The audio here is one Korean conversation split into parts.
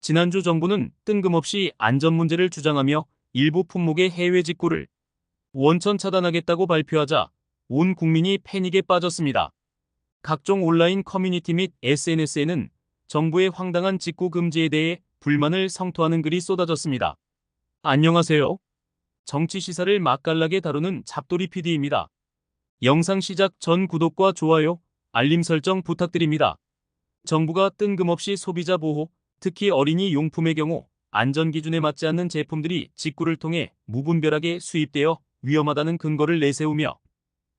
지난주 정부는 뜬금없이 안전 문제를 주장하며 일부 품목의 해외 직구를 원천 차단하겠다고 발표하자 온 국민이 패닉에 빠졌습니다. 각종 온라인 커뮤니티 및 SNS에는 정부의 황당한 직구 금지에 대해 불만을 성토하는 글이 쏟아졌습니다. 안녕하세요. 정치 시사를 맛깔나게 다루는 잡돌이 PD입니다. 영상 시작 전 구독과 좋아요, 알림 설정 부탁드립니다. 정부가 뜬금없이 소비자 보호, 특히 어린이 용품의 경우 안전 기준에 맞지 않는 제품들이 직구를 통해 무분별하게 수입되어 위험하다는 근거를 내세우며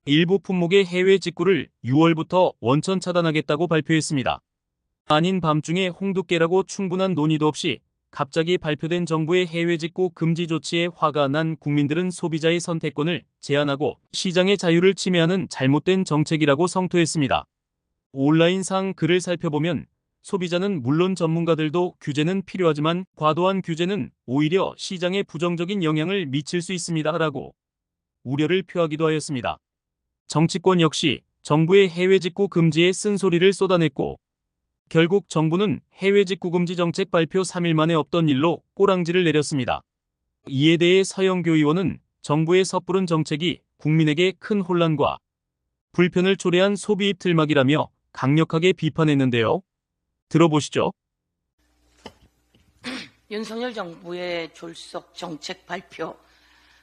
일부 품목의 해외 직구를 6월부터 원천 차단하겠다고 발표했습니다. 아닌 밤중에 홍두깨라고 충분한 논의도 없이 갑자기 발표된 정부의 해외 직구 금지 조치에 화가 난 국민들은 소비자의 선택권을 제한하고 시장의 자유를 침해하는 잘못된 정책이라고 성토했습니다. 온라인상 글을 살펴보면 소비자는 물론 전문가들도 규제는 필요하지만 과도한 규제는 오히려 시장에 부정적인 영향을 미칠 수 있습니다라고 우려를 표하기도 하였습니다. 정치권 역시 정부의 해외 직구 금지에 쓴소리를 쏟아냈고 결국 정부는 해외 직구 금지 정책 발표 3일 만에 없던 일로 꼬랑지를 내렸습니다. 이에 대해 서영교 의원은 정부의 섣부른 정책이 국민에게 큰 혼란과 불편을 초래한 소비입 틀막이라며 강력하게 비판했는데요. 들어보시죠. 윤석열 정부의 졸속 정책 발표,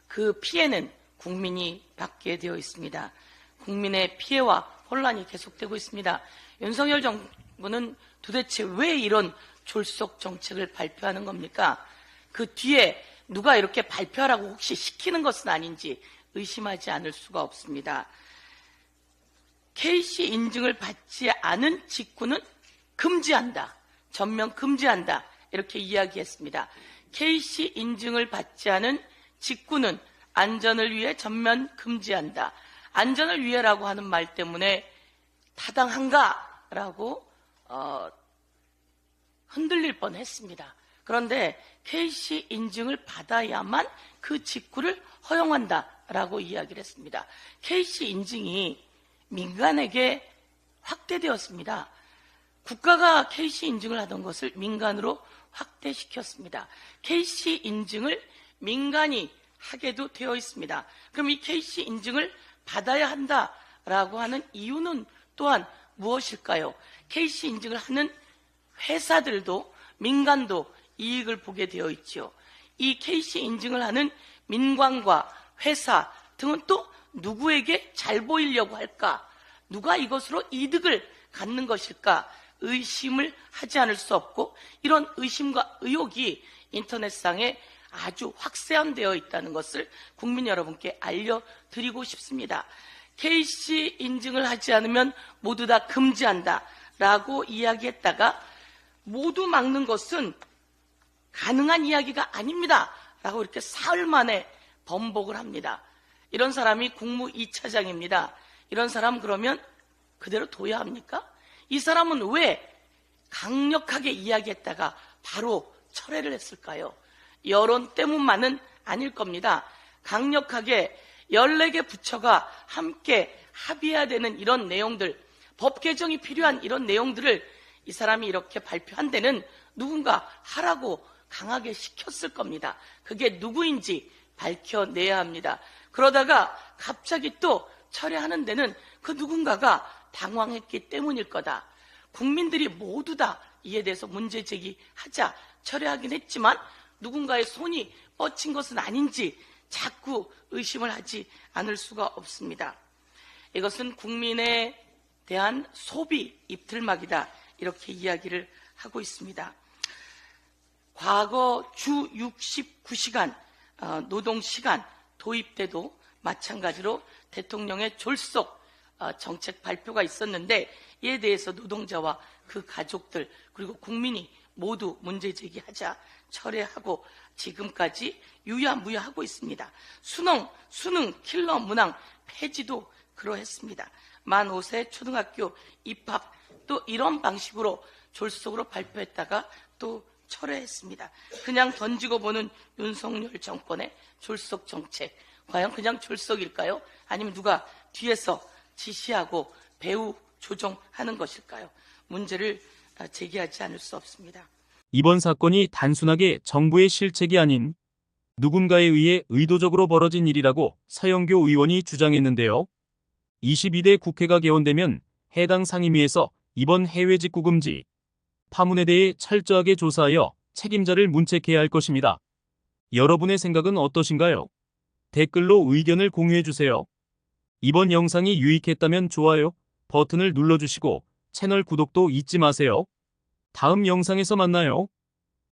그 피해는 국민이 받게 되어 있습니다. 국민의 피해와 혼란이 계속되고 있습니다. 윤석열 정부는 도대체 왜 이런 졸속 정책을 발표하는 겁니까? 그 뒤에 누가 이렇게 발표하라고 혹시 시키는 것은 아닌지 의심하지 않을 수가 없습니다. KC 인증을 받지 않은 직구는 금지한다. 전면 금지한다. 이렇게 이야기했습니다. KC 인증을 받지 않은 직구는 안전을 위해 전면 금지한다. 안전을 위해라고 하는 말 때문에 타당한가라고 흔들릴 뻔했습니다. 그런데 KC 인증을 받아야만 그 직구를 허용한다라고 이야기를 했습니다. KC 인증이 민간에게 확대되었습니다. 국가가 KC 인증을 하던 것을 민간으로 확대시켰습니다. KC 인증을 민간이 하게도 되어 있습니다. 그럼 이 KC 인증을 받아야 한다라고 하는 이유는 또한 무엇일까요? KC 인증을 하는 회사들도 민간도 이익을 보게 되어 있죠. 이 KC 인증을 하는 민관과 회사 등은 또 누구에게 잘 보이려고 할까? 누가 이것으로 이득을 갖는 것일까? 의심을 하지 않을 수 없고 이런 의심과 의혹이 인터넷상에 아주 확산되어 있다는 것을 국민 여러분께 알려드리고 싶습니다. KC 인증을 하지 않으면 모두 다 금지한다라고 이야기했다가 모두 막는 것은 가능한 이야기가 아닙니다. 라고 이렇게 사흘 만에 번복을 합니다. 이런 사람이 국무 2차장입니다. 이런 사람 그러면 그대로 둬야 합니까? 이 사람은 왜 강력하게 이야기했다가 바로 철회를 했을까요? 여론 때문만은 아닐 겁니다. 강력하게 14개 부처가 함께 합의해야 되는 이런 내용들, 법 개정이 필요한 이런 내용들을 이 사람이 이렇게 발표한 데는 누군가 하라고 강하게 시켰을 겁니다. 그게 누구인지 밝혀내야 합니다. 그러다가 갑자기 또 철회하는 데는 그 누군가가 당황했기 때문일 거다. 국민들이 모두 다 이에 대해서 문제 제기하자 철회하긴 했지만 누군가의 손이 뻗친 것은 아닌지 자꾸 의심을 하지 않을 수가 없습니다. 이것은 국민에 대한 소비 입틀막이다. 이렇게 이야기를 하고 있습니다. 과거 주 69시간 노동시간 도입 때도 마찬가지로 대통령의 졸속 정책 발표가 있었는데 이에 대해서 노동자와 그 가족들 그리고 국민이 모두 문제 제기하자 철회하고 지금까지 유야무야하고 있습니다. 수능 킬러 문항 폐지도 그러했습니다. 만 5세 초등학교 입학 또 이런 방식으로 졸속으로 발표했다가 또 철회했습니다. 그냥 던지고 보는 윤석열 정권의 졸속 정책 과연 그냥 졸속일까요? 아니면 누가 뒤에서 지시하고 배후 조종하는 것일까요? 문제를 제기하지 않을 수 없습니다. 이번 사건이 단순하게 정부의 실책이 아닌 누군가에 의해 의도적으로 벌어진 일이라고 서영교 의원이 주장했는데요. 22대 국회가 개원되면 해당 상임위에서 이번 해외 직구 금지 파문에 대해 철저하게 조사하여 책임자를 문책해야 할 것입니다. 여러분의 생각은 어떠신가요? 댓글로 의견을 공유해주세요. 이번 영상이 유익했다면 좋아요 버튼을 눌러주시고 채널 구독도 잊지 마세요. 다음 영상에서 만나요.